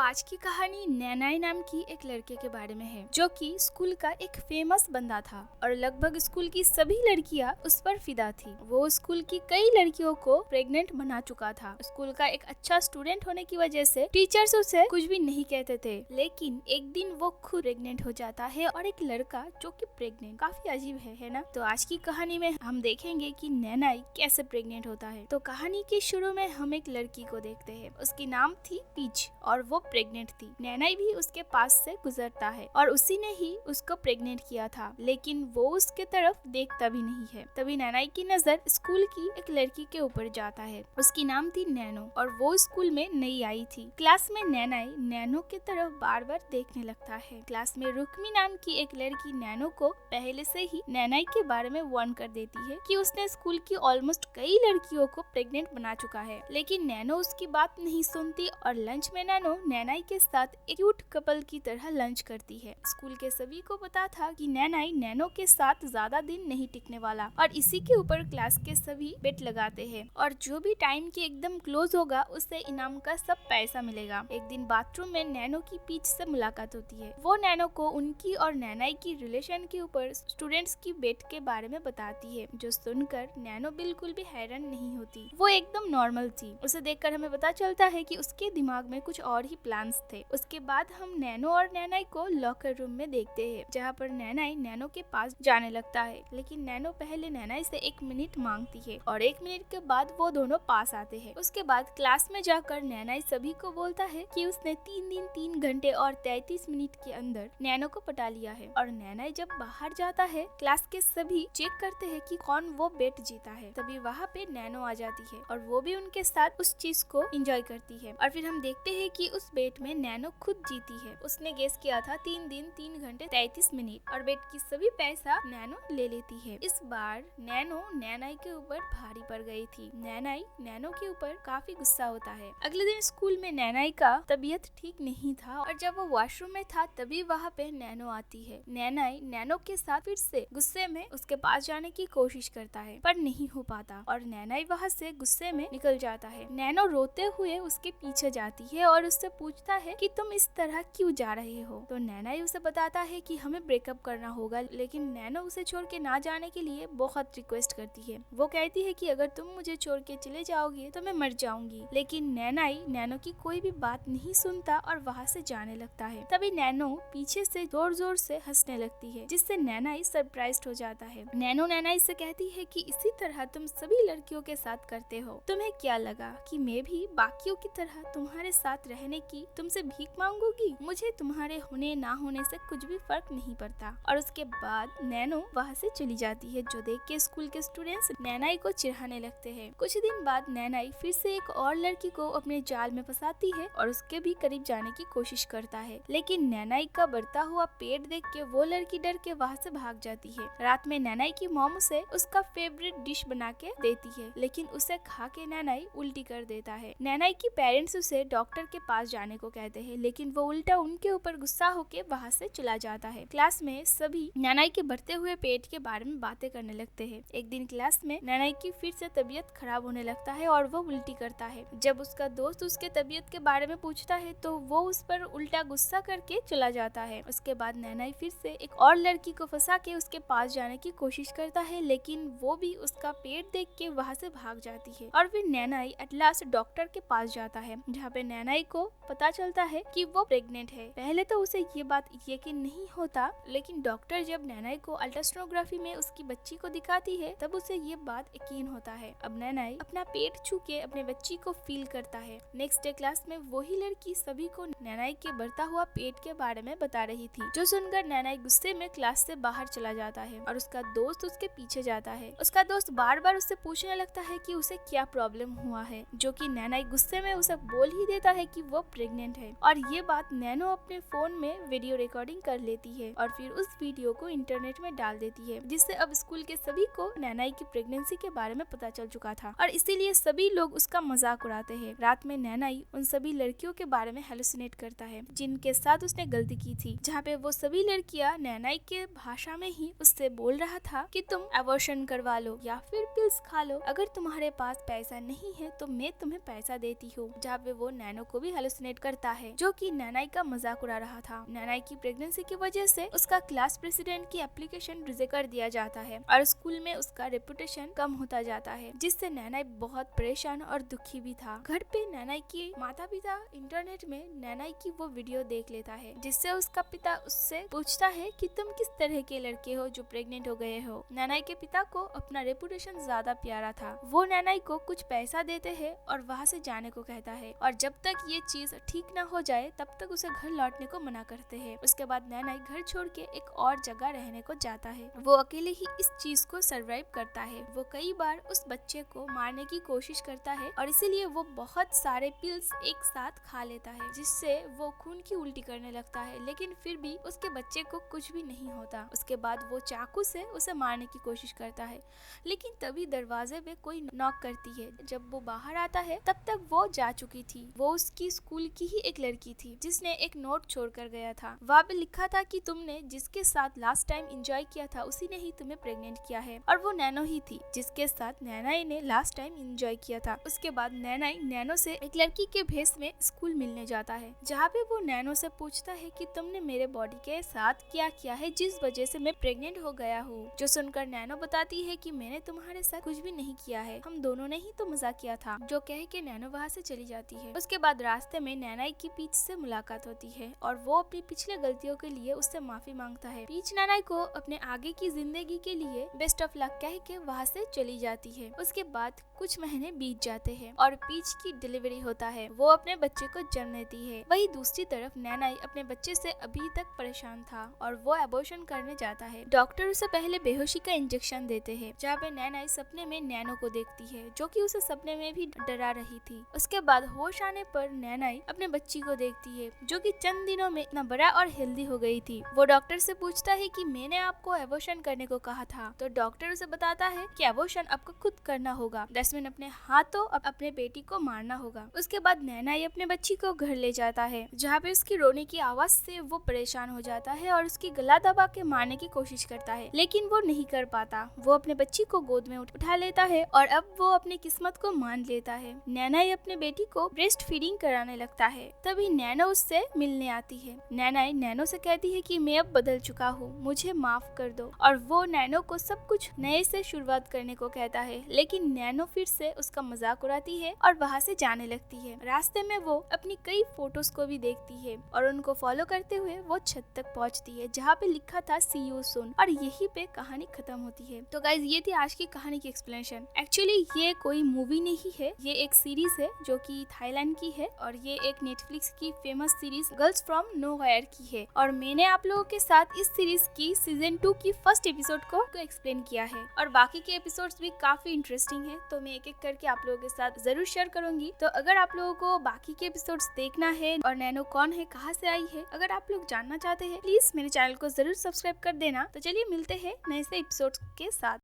आज की कहानी नैनाई नाम की एक लड़के के बारे में है जो कि स्कूल का एक फेमस बंदा था और लगभग स्कूल की सभी लड़कियां उस पर फिदा थी। वो स्कूल की कई लड़कियों को प्रेग्नेंट बना चुका था। स्कूल का एक अच्छा स्टूडेंट होने की वजह से टीचर्स उसे कुछ भी नहीं कहते थे, लेकिन एक दिन वो खुद प्रेग्नेंट हो जाता है और एक लड़का जो कि प्रेग्नेंट, काफी अजीब है ना। तो आज की कहानी में हम देखेंगे कि नैनाई कैसे प्रेग्नेंट होता है। तो कहानी के शुरू में हम एक लड़की को देखते हैं। उसकी नाम थी पीच और वो प्रेग्नेंट थी। नैनाई भी उसके पास से गुजरता है और उसी ने ही उसको प्रेग्नेंट किया था, लेकिन वो उसके तरफ देखता भी नहीं है। तभी नैनाई की नजर स्कूल की एक लड़की के ऊपर जाता है। उसकी नाम थी नैनो और वो स्कूल में नई आई थी। क्लास में नैनाई नैनो की तरफ बार बार देखने लगता है। क्लास में रुक्मी नाम की एक लड़की नैनो को पहले से ही नैनाई के बारे में वार्न कर देती है कि उसने स्कूल की ऑलमोस्ट कई लड़कियों को प्रेग्नेंट बना चुका है, लेकिन नैनो उसकी बात नहीं सुनती और लंच में नैनो नैनाई के साथ एक क्यूट कपल की तरह लंच करती है। स्कूल के सभी को पता था कि नैनाई नैनो के साथ ज्यादा दिन नहीं टिकने वाला और इसी के ऊपर क्लास के सभी बेट लगाते हैं और जो भी टाइम के एकदम क्लोज होगा उसे इनाम का सब पैसा मिलेगा। एक दिन बाथरूम में नैनो की पीच से मुलाकात होती है। वो नैनो को उनकी और नैनाई की रिलेशन के ऊपर स्टूडेंट्स की बेट के बारे में बताती है, जो सुनकर नैनो बिल्कुल भी हैरान नहीं होती। वो एकदम नॉर्मल थी। उसे देखकर हमें पता चलता है कि उसके दिमाग में कुछ और ही प्लान्स थे। उसके बाद हम नैनो और नैनाई को लॉकर रूम में देखते हैं, जहाँ पर नैनाई नैनो के पास जाने लगता है, लेकिन नैनो पहले नैनाई से 1 मिनट मांगती है और 1 मिनट के बाद वो दोनों पास आते हैं। उसके बाद क्लास में जाकर नैनाई सभी को बोलता है कि उसने 3 दिन 3 घंटे और 33 मिनट के अंदर नैनो को पटा लिया है। और नैनाई जब बाहर जाता है, क्लास के सभी चेक करते हैं कि कौन वो बेट जीता है। तभी वहाँ पे नैनो आ जाती है और वो भी उनके साथ उस चीज को एंजॉय करती है। और फिर हम देखते हैं कि उस बेट में नैनो खुद जीती है। उसने गेस किया था 3 दिन 3 घंटे 33 मिनट और बेट की सभी पैसा नैनो ले लेती है। इस बार नैनो नैनाई के ऊपर भारी पड़ गई थी। नैनाई नैनो के ऊपर काफी गुस्सा होता है। अगले दिन स्कूल में नैनाई का तबीयत ठीक नहीं था और जब वो वॉशरूम में था तभी वहाँ पे नैनो आती है। नैनाई नैनो के साथ फिर से गुस्से में उसके पास जाने की कोशिश करता है पर नहीं हो पाता और नैनाई वहाँ से गुस्से में निकल जाता है। नैनो रोते हुए उसके पीछे जाती है और उससे पूछता है कि तुम इस तरह क्यों जा रहे हो। तो नैनाई उसे बताता है कि हमें ब्रेकअप करना होगा, लेकिन नैनो उसे छोड़ के ना जाने के लिए बहुत रिक्वेस्ट करती है। वो कहती है कि अगर तुम मुझे छोड़ के चले जाओगे तो मैं मर जाऊंगी, लेकिन नैनाई नैनो की कोई भी बात नहीं सुनता और वहाँ से जाने लगता है। तभी नैनो पीछे से जोर जोर से हंसने लगती है, जिससे नैनाई सरप्राइज्ड हो जाता है। नैनो नैनाई से कहती है कि इसी तरह तुम सभी लड़कियों के साथ करते हो। तुम्हें क्या लगा कि मैं भी बाकियों की तरह तुम्हारे साथ रहने की तुमसे भीख मांगूंगी? मुझे तुम्हारे होने ना होने से कुछ भी फर्क नहीं पड़ता। और उसके बाद नैनो वहाँ से चली जाती है, जो देख के स्कूल के स्टूडेंट्स नैनाई को चिढ़ाने लगते हैं। कुछ दिन बाद नैनाई फिर से एक और लड़की को अपने जाल में फंसाती है और उसके भी करीब जाने की कोशिश करता है, लेकिन नैनाई का बढ़ता हुआ पेट देख के वो लड़की डर के वहाँ से भाग जाती है। रात में नैनाई की मॉम उसे उसका फेवरेट डिश बना के देती है, लेकिन उसे खा के नैनाई उल्टी कर देता है। नैनाई की पेरेंट्स उसे डॉक्टर के पास जाने को कहते हैं, लेकिन वो उल्टा उनके ऊपर गुस्सा होके वहाँ से चला जाता है। क्लास में सभी नैनाई के बढ़ते हुए पेट के बारे में बातें करने लगते हैं। एक दिन क्लास में नैनाई की फिर से तबीयत खराब होने लगता है और वो उल्टी करता है। जब उसका दोस्त उसके तबीयत के बारे में पूछता है तो वो उस पर उल्टा गुस्सा करके चला जाता है। उसके बाद नैनाई फिर से एक और लड़की को फंसा के उसके पास जाने की कोशिश करता है, लेकिन वो भी उसका पेट देख के वहाँ से भाग जाती है। और फिर नैनाई एट लास्ट डॉक्टर के पास जाता है, जहाँ पे नैनाई को पता चलता है कि वो प्रेग्नेंट है। पहले तो उसे ये बात यकीन नहीं होता, लेकिन डॉक्टर जब नैनाई को अल्ट्रासोनोग्राफी में उसकी बच्ची को दिखाती है तब उसे ये बात यकीन होता है। अब नैनाई अपना पेट छू के अपने बच्ची को फील करता है। नेक्स्ट डे क्लास में वही लड़की सभी को नैनाई के बढ़ता हुआ पेट के बारे में बता रही थी, जो सुनकर नैनाई गुस्से में क्लास से बाहर चला जाता है और उसका दोस्त उसके पीछे जाता है। उसका दोस्त बार बार उससे पूछने लगता है कि उसे क्या प्रॉब्लम हुआ है, जो कि नैनाई गुस्से में उसे बोल ही देता है कि वो प्रेग्नेंट है। और ये बात नैनो अपने फोन में वीडियो रिकॉर्डिंग कर लेती है और फिर उस वीडियो को इंटरनेट में डाल देती है, जिससे अब स्कूल के सभी को नैनाई की प्रेगनेंसी के बारे में पता चल चुका था और इसीलिए सभी लोग उसका मजाक उड़ाते हैं। रात में नैनाई उन सभी लड़कियों के बारे में हेलुसिनेट करता है जिनके साथ उसने गलती की थी, जहाँ पे वो सभी लड़कियां नैनाई के भाषा में ही उससे बोल रहा था कि तुम अबॉर्शन करवा लो या फिर पिल्स खा लो, अगर तुम्हारे पास पैसा नहीं है तो मैं तुम्हें पैसा देती हूँ। जहाँ पे वो नैनो को भी हेलुसिनेट इम्पेर्सोनेट करता है, जो कि नैनाई का मजाक उड़ा रहा था। नैनाई की प्रेगनेंसी की वजह से उसका क्लास प्रेसिडेंट की एप्लीकेशन रिजेक्ट कर दिया जाता है और स्कूल में उसका रेपुटेशन कम होता जाता है, जिससे नैनाई बहुत परेशान और दुखी भी था। घर पे नैनाई के माता पिता इंटरनेट में नैनाई की वो वीडियो देख लेता है, जिससे उसका पिता उससे पूछता है कि तुम किस तरह के लड़के हो जो प्रेग्नेंट हो गए हो। नैनाई के पिता को अपना रेपुटेशन ज्यादा प्यारा था। वो नैनाई को कुछ पैसा देते हैं और वहाँ से जाने को कहता है, और जब तक ये चीज ठीक न हो जाए तब तक उसे घर लौटने को मना करते हैं। उसके बाद नैनाई घर छोड़ के एक और जगह रहने को जाता है। वो अकेले ही इस चीज को सरवाइव करता है। वो कई बार उस बच्चे को मारने की कोशिश करता है और इसीलिए वो बहुत सारे पिल्स एक साथ खा लेता है, जिससे वो खून की उल्टी करने लगता है, लेकिन फिर भी उसके बच्चे को कुछ भी नहीं होता। उसके बाद वो चाकू से उसे मारने की कोशिश करता है, लेकिन तभी दरवाजे पे कोई नॉक करती है। जब वो बाहर आता है तब तक वो जा चुकी थी। वो उसकी स्कूल की ही एक लड़की थी जिसने एक नोट छोड़ कर गया था। वहाँ पे लिखा था कि तुमने जिसके साथ लास्ट टाइम एंजॉय किया था उसी ने ही तुम्हें प्रेग्नेंट किया है, और वो नैनो ही थी जिसके साथ नैनाई ने लास्ट टाइम एंजॉय किया था। उसके बाद नैनाई नैनो से एक लड़की के भेस में स्कूल मिलने जाता है, जहाँ पे वो नैनो से पूछता है कि तुमने मेरे बॉडी के साथ क्या किया है जिस वजह से मैं प्रेग्नेंट हो गया हूँ। जो सुनकर नैनो बताती है कि मैंने तुम्हारे साथ कुछ भी नहीं किया है, हम दोनों ने ही तो मजाक किया था। जो कह के नैनो वहाँ से चली जाती है। उसके बाद रास्ते में नैनाई की पीच से मुलाकात होती है और वो अपनी पिछले गलतियों के लिए उससे माफी मांगता है। पीच नैनाई को अपने आगे की जिंदगी के लिए बेस्ट ऑफ लक कह के वहाँ से चली जाती है। उसके बाद कुछ महीने बीत जाते हैं और पीच की डिलीवरी होता है। वो अपने बच्चे को जन्म देती है। वही दूसरी तरफ नैनाई अपने बच्चे से अभी तक परेशान था और वो एबॉर्शन करने जाता है। डॉक्टर उसे पहले बेहोशी का इंजेक्शन देते हैं, जहाँ पे नैनाई सपने में नैनो को देखती है, जो कि उसे सपने में भी डरा रही थी। उसके बाद होश आने पर नैनाई अपने बच्ची को देखती है, जो कि चंद दिनों में इतना बड़ा और हेल्दी हो गई थी। वो डॉक्टर से पूछता है कि मैंने आपको एबॉर्शन करने को कहा था, तो डॉक्टर उसे बताता है कि एबॉर्शन आपको खुद करना होगा, दसमिन अपने हाथों अपने बेटी को मारना होगा। उसके बाद नैनाई अपने बच्ची को घर ले जाता है, जहाँ पे उसकी रोने की आवाज से वो परेशान हो जाता है और उसकी गला दबा के मारने की कोशिश करता है, लेकिन वो नहीं कर पाता। वो अपने बच्ची को गोद में उठा लेता है और अब वो अपनी किस्मत को मान लेता है। नैनाई अपने बेटी को ब्रेस्ट फीडिंग कराने लगता है। तभी नैनो उससे मिलने आती है। नैनाई नैनो से कहती है कि मैं अब बदल चुका हूँ, मुझे माफ कर दो, और वो नैनो को सब कुछ नए से शुरुआत करने को कहता है, लेकिन नैनो फिर से उसका मजाक उड़ाती है और वहाँ से जाने लगती है। रास्ते में वो अपनी कई फोटोज को भी देखती है और उनको फॉलो करते हुए वो छत तक पहुँचती है, जहाँ पे लिखा था सी यू सून, और यही पे कहानी खत्म होती है। तो गाइज ये थी आज की कहानी की एक्सप्लेनेशन। एक्चुअली ये कोई मूवी नहीं है, ये एक सीरीज है जो कि थाईलैंड की है, और ये एक नेटफ्लिक्स की famous series girls from nowhere की है। और मैंने आप लोगों के साथ इस सीरीज की सीजन 2 की फर्स्ट एपिसोड को एक्सप्लेन किया है, और बाकी के एपिसोड्स भी काफी इंटरेस्टिंग है, तो मैं एक एक करके आप लोगों के साथ जरूर शेयर करूंगी। तो अगर आप लोगों को बाकी के एपिसोड्स देखना है और नैनो कौन है, कहाँ से आई है, अगर आप लोग जानना चाहते हैं, प्लीज मेरे चैनल को जरूर सब्सक्राइब कर देना। तो चलिए मिलते हैं नए से एपिसोड्स के साथ।